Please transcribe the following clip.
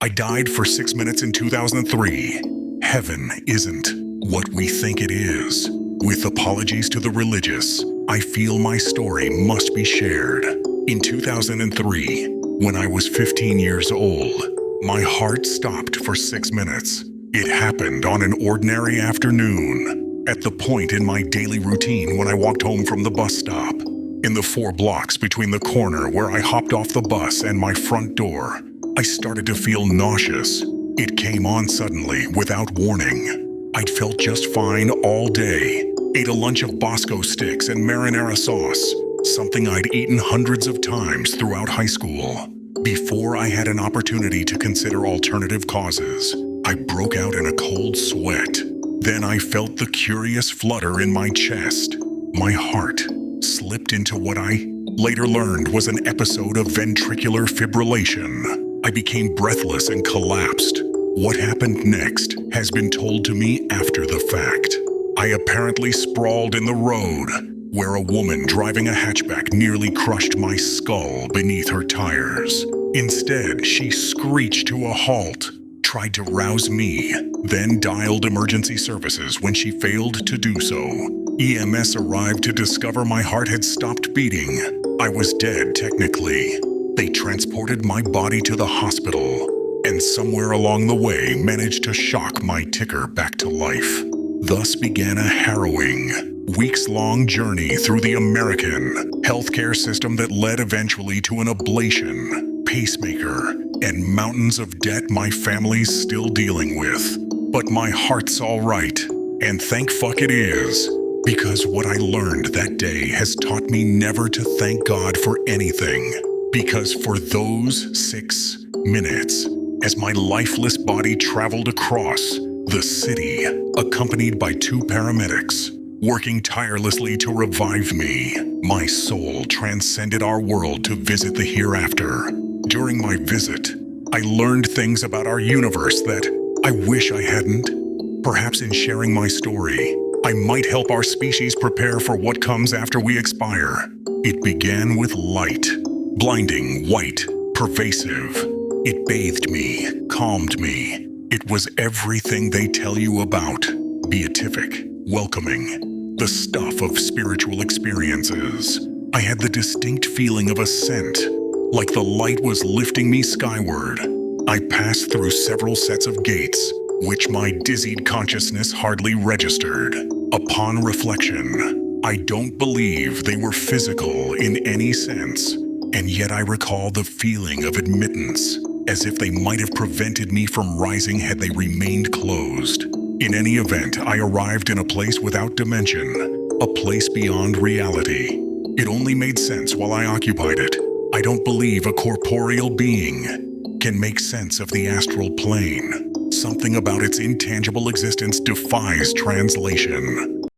I died for 6 minutes in 2003. Heaven isn't what we think it is. With apologies to the religious, I feel my story must be shared. In 2003, when I was 15 years old, my heart stopped for 6 minutes. It happened on an ordinary afternoon, at the point in my daily routine when I walked home from the bus stop. In the 4 blocks between the corner where I hopped off the bus and my front door, I started to feel nauseous. It came on suddenly, without warning. I'd felt just fine all day. Ate a lunch of Bosco sticks and marinara sauce, something I'd eaten hundreds of times throughout high school. Before I had an opportunity to consider alternative causes, I broke out in a cold sweat. Then I felt the curious flutter in my chest. My heart slipped into what I later learned was an episode of ventricular fibrillation. I became breathless and collapsed. What happened next has been told to me after the fact. I apparently sprawled in the road, where a woman driving a hatchback nearly crushed my skull beneath her tires. Instead, she screeched to a halt, tried to rouse me, then dialed emergency services when she failed to do so. EMS arrived to discover my heart had stopped beating. I was dead, technically. They transported my body to the hospital, and somewhere along the way managed to shock my ticker back to life. Thus began a harrowing, weeks-long journey through the American healthcare system that led eventually to an ablation, pacemaker, and mountains of debt my family's still dealing with. But my heart's all right, and thank fuck it is, because what I learned that day has taught me never to thank God for anything. Because for those 6 minutes, as my lifeless body traveled across the city, accompanied by 2 paramedics, working tirelessly to revive me, my soul transcended our world to visit the hereafter. During my visit, I learned things about our universe that I wish I hadn't. Perhaps in sharing my story, I might help our species prepare for what comes after we expire. It began with light, blinding, white, pervasive. It bathed me, calmed me. It was everything they tell you about. Beatific, welcoming, the stuff of spiritual experiences. I had the distinct feeling of ascent, like the light was lifting me skyward. I passed through several sets of gates, which my dizzied consciousness hardly registered. Upon reflection, I don't believe they were physical in any sense, and yet I recall the feeling of admittance, as if they might have prevented me from rising had they remained closed. In any event, I arrived in a place without dimension, a place beyond reality. It only made sense while I occupied it. I don't believe a corporeal being can make sense of the astral plane. Something about its intangible existence defies translation.